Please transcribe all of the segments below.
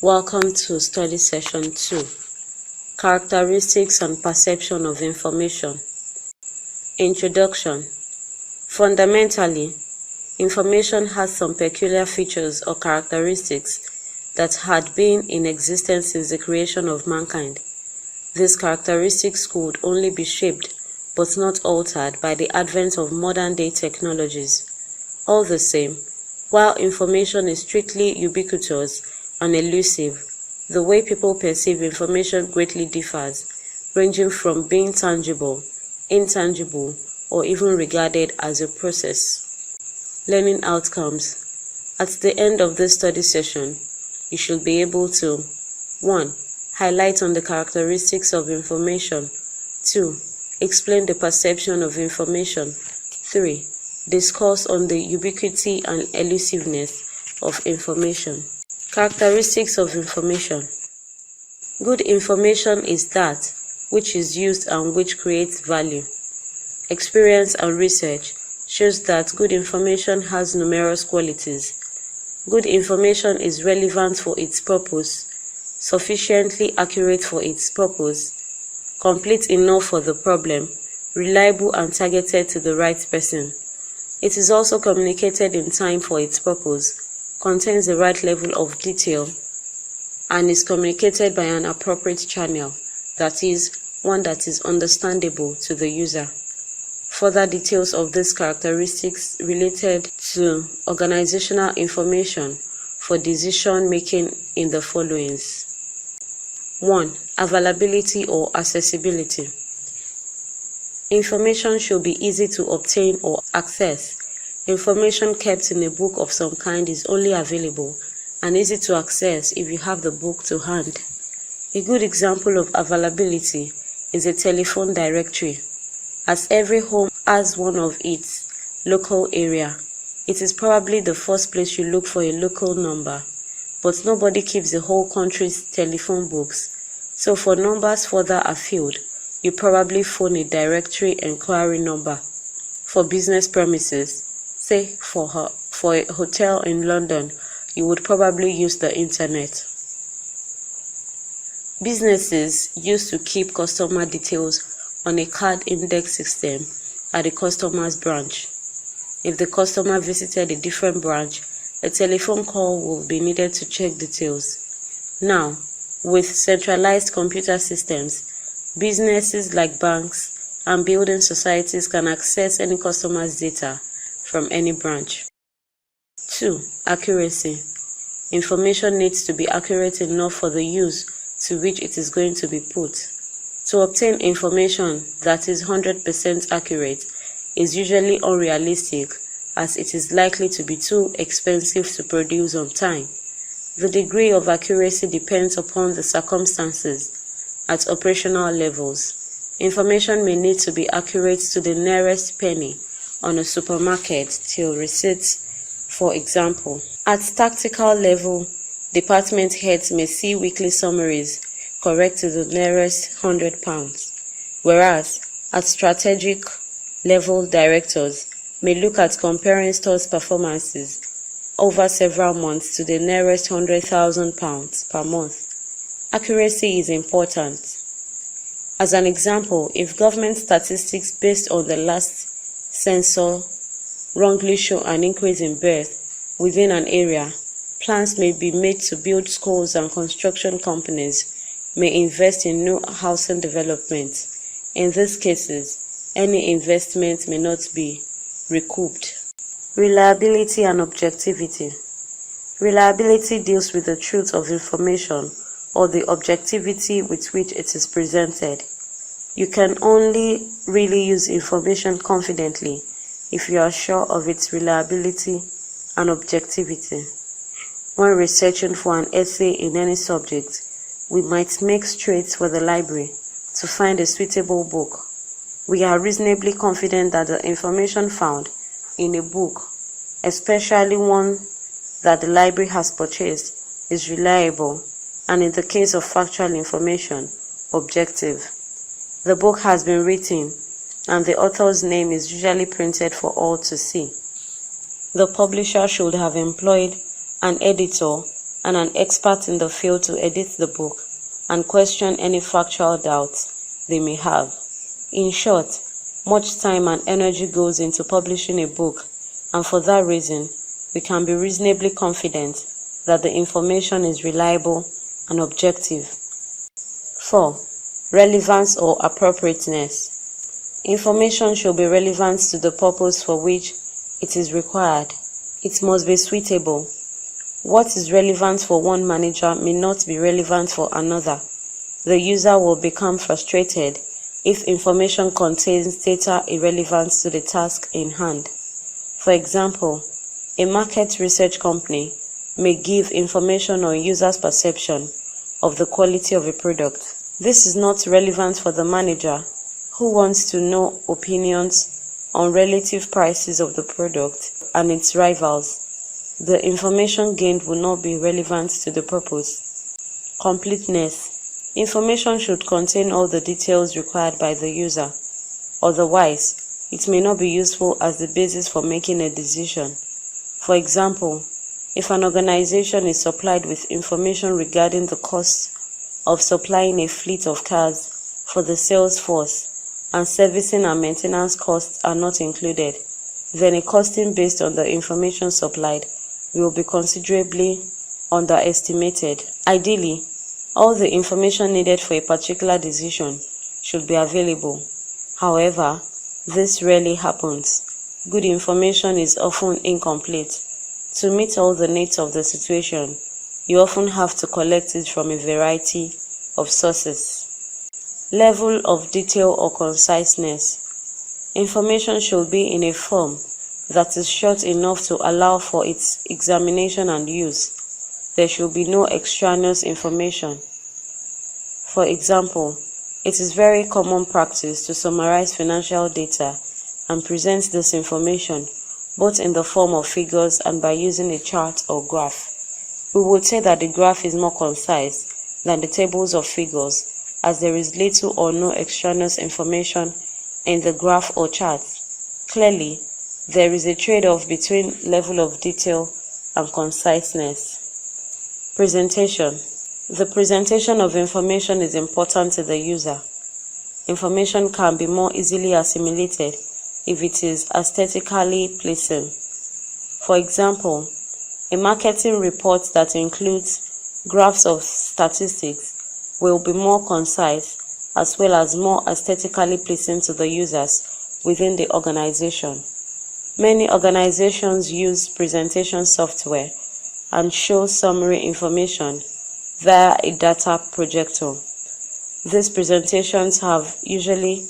Welcome to Study Session 2, Characteristics and Perception of Information. Introduction. Fundamentally, information has some peculiar features or characteristics that had been in existence since the creation of mankind. These characteristics could only be shaped but not altered by the advent of modern-day technologies. All the same, while information is strictly ubiquitous and elusive, the way people perceive information greatly differs, ranging from being tangible, intangible, or even regarded as a process. Learning outcomes. At the end of this study session, you should be able to 1. Highlight on the characteristics of information. 2. Explain the perception of information. 3. Discuss on the ubiquity and elusiveness of information. Characteristics of information. Good information is that which is used and which creates value. Experience and research shows that good information has numerous qualities. Good information is relevant for its purpose, sufficiently accurate for its purpose, complete enough for the problem, reliable and targeted to the right person. It is also communicated in time for its purpose, contains the right level of detail, and is communicated by an appropriate channel, that is, one that is understandable to the user. Further details of these characteristics related to organizational information for decision making in the followings. 1. Availability or accessibility. Information should be easy to obtain or access. Information kept in a book of some kind is only available and easy to access if you have the book to hand. A good example of availability is a telephone directory. As every home has one of its local area, it is probably the first place you look for a local number, but nobody keeps the whole country's telephone books, so for numbers further afield, you probably phone a directory enquiry number. For business premises, say for a hotel in London, you would probably use the internet. Businesses used to keep customer details on a card index system at the customer's branch. If the customer visited a different branch, a telephone call will be needed to check details. Now, with centralized computer systems, businesses like banks and building societies can access any customer's data from any branch. 2. Accuracy. Information needs to be accurate enough for the use to which it is going to be put. To obtain information that is 100% accurate is usually unrealistic, as it is likely to be too expensive to produce on time. The degree of accuracy depends upon the circumstances at operational levels. Information may need to be accurate to the nearest penny on a supermarket till receipts, for example. At tactical level, department heads may see weekly summaries correct to the nearest £100, whereas at strategic level, directors may look at comparing stores' performances over several months to the nearest £100,000 per month. Accuracy is important. As an example, if government statistics based on the last census wrongly show an increase in birth within an area, plans may be made to build schools and construction companies may invest in new housing development. In these cases, any investment may not be recouped. Reliability and objectivity. Reliability deals with the truth of information or the objectivity with which it is presented. You can only really use information confidently if you are sure of its reliability and objectivity. When researching for an essay in any subject, we might make straight for the library to find a suitable book. We are reasonably confident that the information found in a book, especially one that the library has purchased, is reliable, and in the case of factual information, objective. The book has been written, and the author's name is usually printed for all to see. The publisher should have employed an editor and an expert in the field to edit the book and question any factual doubts they may have. In short, much time and energy goes into publishing a book, and for that reason, we can be reasonably confident that the information is reliable and objective. 4. Relevance or appropriateness. Information should be relevant to the purpose for which it is required. It must be suitable. What is relevant for one manager may not be relevant for another. The user will become frustrated if information contains data irrelevant to the task in hand. For example, a market research company may give information on users' perception of the quality of a product. This is not relevant for the manager who wants to know opinions on relative prices of the product and its rivals. The information gained will not be relevant to the purpose. Completeness. Information should contain all the details required by the user. Otherwise, it may not be useful as the basis for making a decision. For example, if an organization is supplied with information regarding the cost of supplying a fleet of cars for the sales force and servicing and maintenance costs are not included, then a costing based on the information supplied will be considerably underestimated. Ideally, all the information needed for a particular decision should be available. However, this rarely happens. Good information is often incomplete. To meet all the needs of the situation, you often have to collect it from a variety of sources. Level of detail or conciseness. Information should be in a form that is short enough to allow for its examination and use. There should be no extraneous information. For example, it is very common practice to summarize financial data and present this information both in the form of figures and by using a chart or graph. We would say that the graph is more concise than the tables of figures, as there is little or no extraneous information in the graph or chart. Clearly, there is a trade-off between level of detail and conciseness. Presentation. The presentation of information is important to the user. Information can be more easily assimilated if it is aesthetically pleasing. For example, a marketing report that includes graphs of statistics will be more concise as well as more aesthetically pleasing to the users within the organization. Many organizations use presentation software and show summary information via a data projector. These presentations have usually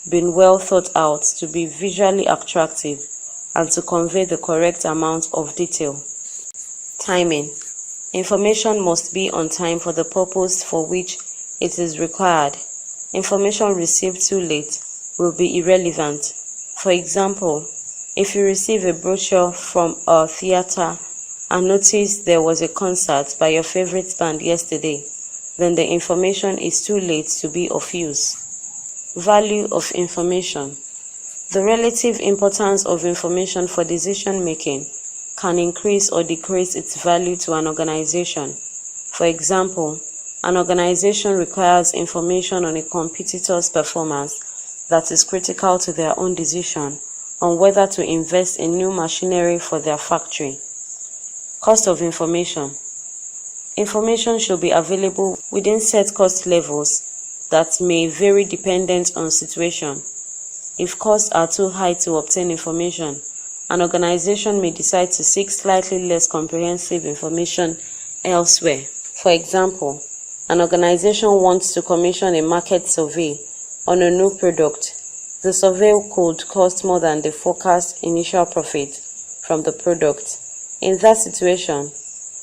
been well thought out to be visually attractive and to convey the correct amount of detail. Timing. Information must be on time for the purpose for which it is required. Information received too late will be irrelevant. For example, if you receive a brochure from a theater and notice there was a concert by your favorite band yesterday, then the information is too late to be of use. Value of information. The relative importance of information for decision making can increase or decrease its value to an organization. For example, an organization requires information on a competitor's performance that is critical to their own decision on whether to invest in new machinery for their factory. Cost of information. Information should be available within set cost levels that may vary dependent on situation. If costs are too high to obtain information, an organization may decide to seek slightly less comprehensive information elsewhere. For example, an organization wants to commission a market survey on a new product. The survey could cost more than the forecast initial profit from the product. In that situation,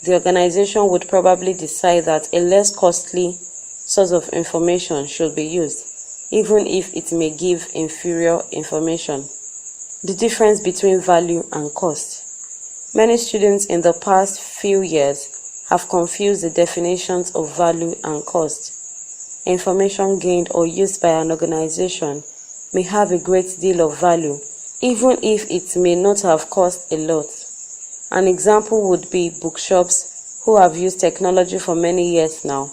the organization would probably decide that a less costly source of information should be used, even if it may give inferior information. The difference between value and cost. Many students in the past few years have confused the definitions of value and cost. Information gained or used by an organization may have a great deal of value, even if it may not have cost a lot. An example would be bookshops who have used technology for many years now,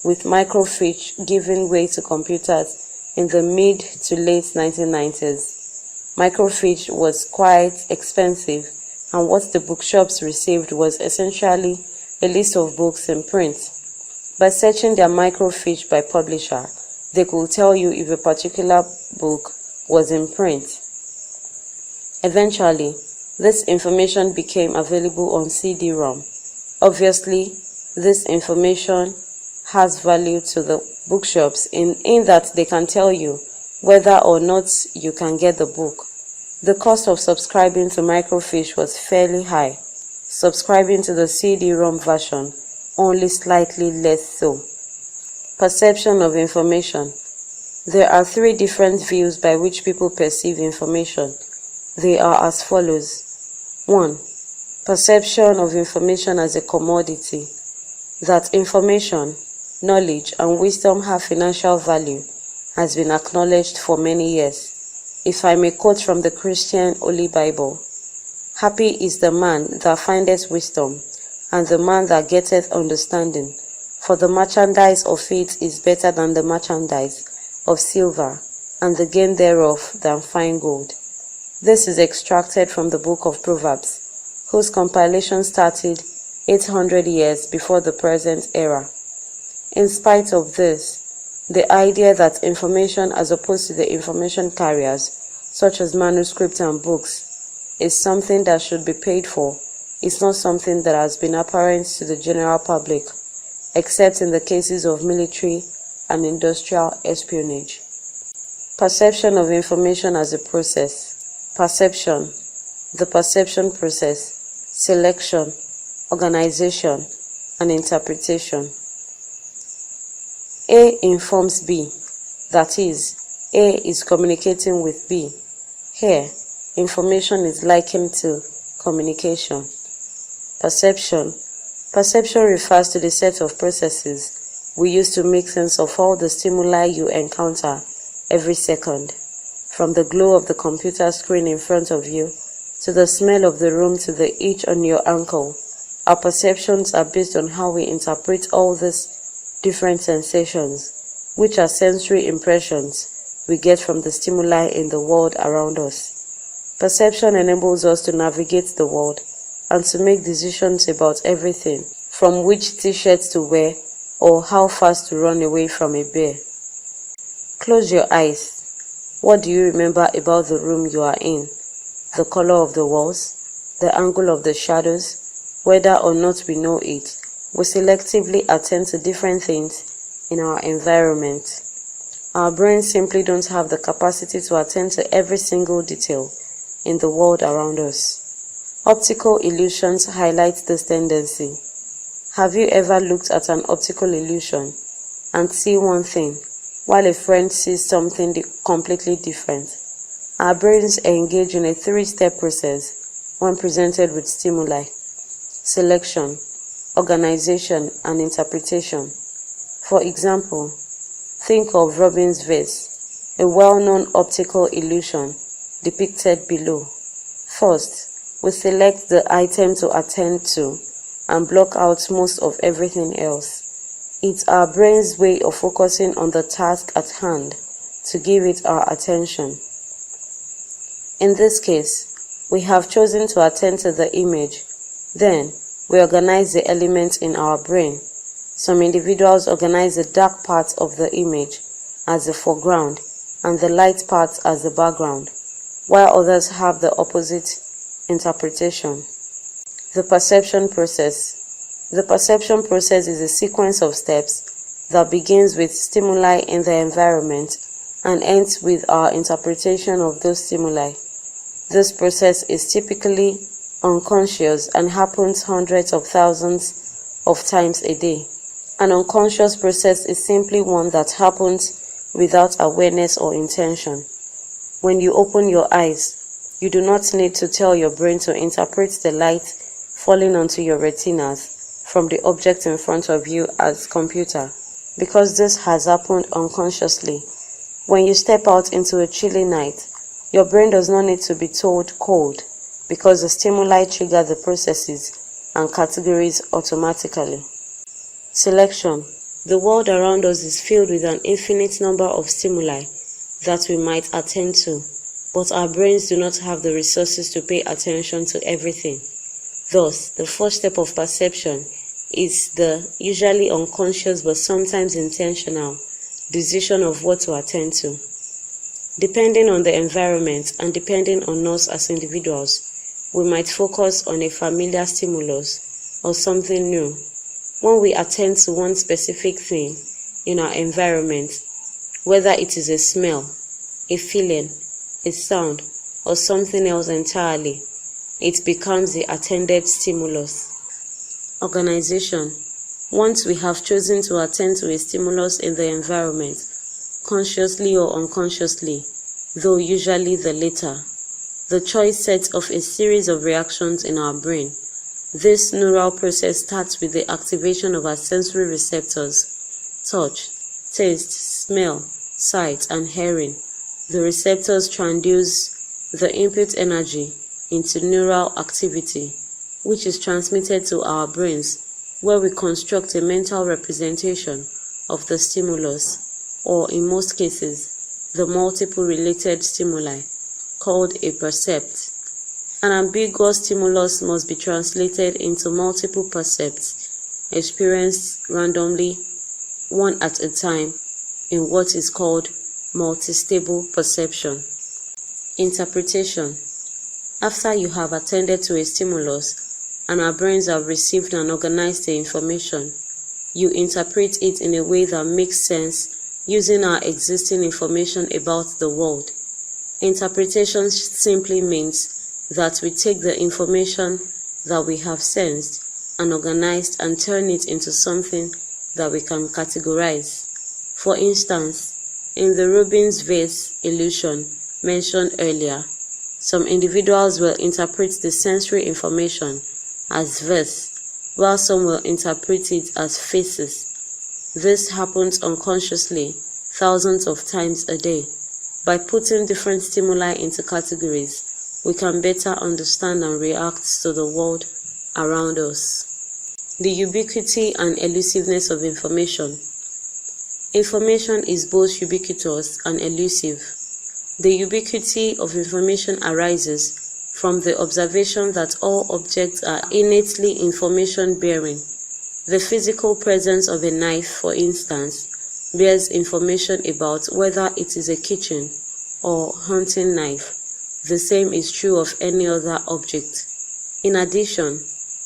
with microfiche giving way to computers in the mid to late 1990s. Microfiche was quite expensive, and what the bookshops received was essentially a list of books in print. By searching their microfiche by publisher, they could tell you if a particular book was in print. Eventually, this information became available on CD-ROM. Obviously, this information has value to the bookshops in that they can tell you whether or not you can get the book. The cost of subscribing to microfiche was fairly high, subscribing to the CD-ROM version only slightly less so. Perception of information. There are three different views by which people perceive information. They are as follows. 1. Perception of information as a commodity. That information, knowledge, and wisdom have financial value has been acknowledged for many years. If I may quote from the Christian Holy Bible, "Happy is the man that findeth wisdom, and the man that getteth understanding, for the merchandise of it is better than the merchandise of silver, and the gain thereof than fine gold." This is extracted from the book of Proverbs, whose compilation started 800 years before the present era. In spite of this, the idea that information as opposed to the information carriers, such as manuscripts and books, is something that should be paid for is not something that has been apparent to the general public, except in the cases of military and industrial espionage. Perception of information as a process. Perception, the perception process, selection, organization, and interpretation. A informs B, that is, A is communicating with B. Here, information is likened to communication. Perception. Perception refers to the set of processes we use to make sense of all the stimuli you encounter every second. From the glow of the computer screen in front of you, to the smell of the room, to the itch on your ankle, our perceptions are based on how we interpret all these different sensations, which are sensory impressions we get from the stimuli in the world around us. Perception enables us to navigate the world and to make decisions about everything, from which t-shirts to wear or how fast to run away from a bear. Close your eyes. What do you remember about the room you are in? The color of the walls, the angle of the shadows, whether or not we know it. We selectively attend to different things in our environment. Our brains simply don't have the capacity to attend to every single detail in the world around us. Optical illusions highlight this tendency. Have you ever looked at an optical illusion and see one thing, while a friend sees something completely different? Our brains engage in a three-step process when presented with stimuli: selection, organization, and interpretation. For example, think of Robin's vase, a well-known optical illusion depicted below. First, we select the item to attend to and block out most of everything else. It's our brain's way of focusing on the task at hand to give it our attention. In this case, we have chosen to attend to the image. Then, we organize the elements in our brain. Some individuals organize the dark parts of the image as the foreground and the light parts as the background, while others have the opposite interpretation. The perception process. The perception process is a sequence of steps that begins with stimuli in the environment and ends with our interpretation of those stimuli. This process is typically unconscious and happens hundreds of thousands of times a day. An unconscious process is simply one that happens without awareness or intention. When you open your eyes, you do not need to tell your brain to interpret the light falling onto your retinas from the object in front of you as computer, because this has happened unconsciously. When you step out into a chilly night, your brain does not need to be told cold, because the stimuli trigger the processes and categories automatically. Selection. The world around us is filled with an infinite number of stimuli that we might attend to, but our brains do not have the resources to pay attention to everything. Thus, the first step of perception is the usually unconscious but sometimes intentional decision of what to attend to. Depending on the environment and depending on us as individuals, we might focus on a familiar stimulus or something new. When we attend to one specific thing in our environment, whether it is a smell, a feeling, a sound, or something else entirely, it becomes the attended stimulus. Organization. Once we have chosen to attend to a stimulus in the environment, consciously or unconsciously, though usually the latter, the choice sets off a series of reactions in our brain. This neural process starts with the activation of our sensory receptors: touch, taste, smell, sight, and hearing. The receptors transduce the input energy into neural activity, which is transmitted to our brains, where we construct a mental representation of the stimulus, or in most cases, the multiple related stimuli, called a percept. An ambiguous stimulus must be translated into multiple percepts, experienced randomly, one at a time, in what is called multi-stable perception. Interpretation. After you have attended to a stimulus and our brains have received and organized the information, you interpret it in a way that makes sense using our existing information about the world. Interpretation simply means that we take the information that we have sensed and organized and turn it into something that we can categorize. For instance, in the Rubin's vase illusion mentioned earlier, some individuals will interpret the sensory information as verse, while some will interpret it as faces. This happens unconsciously thousands of times a day. By putting different stimuli into categories, we can better understand and react to the world around us. The ubiquity and elusiveness of information. Information is both ubiquitous and elusive. The ubiquity of information arises from the observation that all objects are innately information-bearing. The physical presence of a knife, for instance, bears information about whether it is a kitchen or hunting knife. The same is true of any other object. In addition,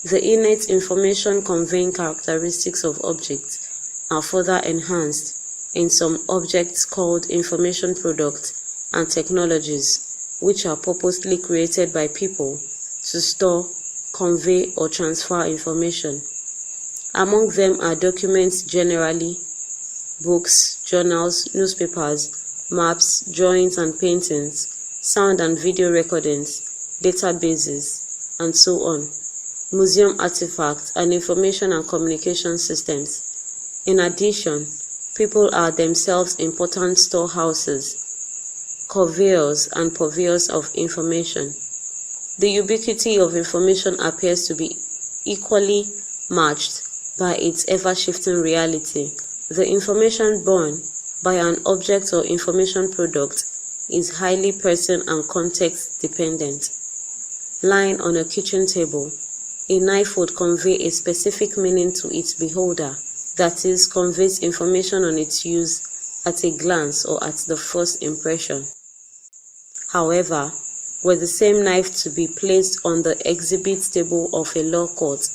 the innate information conveying characteristics of objects are further enhanced in some objects called information products and technologies, which are purposely created by people to store, convey, or transfer information. Among them are documents generally, books, journals, newspapers, maps, drawings and paintings, sound and video recordings, databases, and so on, museum artifacts, and information and communication systems. In addition, people are themselves important storehouses, conveyors, and purveyors of information. The ubiquity of information appears to be equally matched by its ever-shifting reality. The information born by an object or information product is highly person and context dependent. Lying on a kitchen table, a knife would convey a specific meaning to its beholder, that is, conveys information on its use at a glance or at the first impression. However, were the same knife to be placed on the exhibit table of a law court,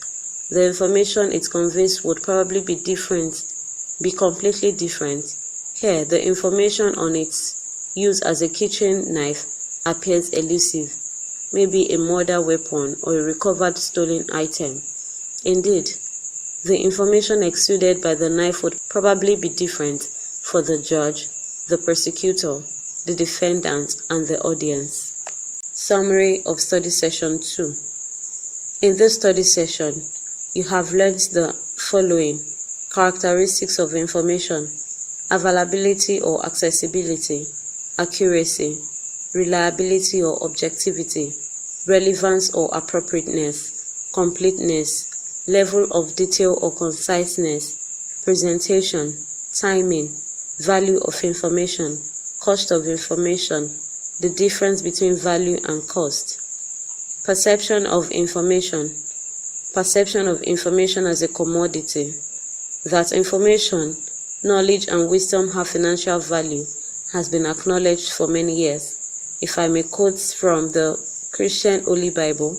the information it conveys would probably be completely different. Here, the information on its use as a kitchen knife appears elusive, maybe a murder weapon or a recovered stolen item. Indeed, the information exuded by the knife would probably be different for the judge, the prosecutor, the defendant, and the audience. Summary of Study Session 2. In this study session, you have learned the following: characteristics of information, availability or accessibility, accuracy, reliability or objectivity, relevance or appropriateness, completeness, level of detail or conciseness, presentation, timing, value of information, cost of information, the difference between value and cost. Perception of information. Perception of information as a commodity. That information, knowledge and wisdom have financial value has been acknowledged for many years. If I may quote from the Christian Holy Bible,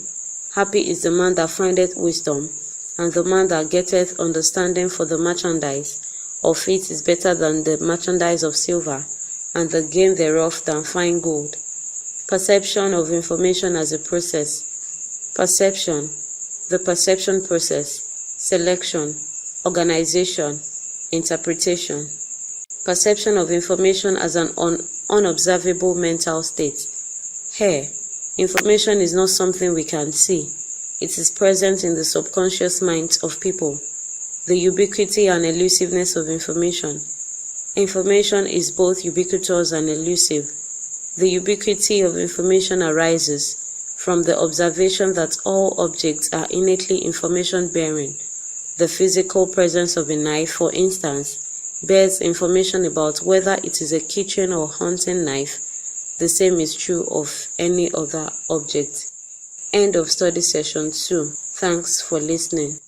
"Happy is the man that findeth wisdom, and the man that getteth understanding, for the merchandise of it is better than the merchandise of silver, and the gain thereof than fine gold." Perception of information as a process. Perception, the perception process, selection, organization, interpretation. Perception of information as an unobservable mental state. Here, information is not something we can see. It is present in the subconscious minds of people. The ubiquity and elusiveness of information. Information is both ubiquitous and elusive. The ubiquity of information arises from the observation that all objects are innately information-bearing. The physical presence of a knife, for instance, bears information about whether it is a kitchen or hunting knife. The same is true of any other object. End of study session 2. Thanks for listening.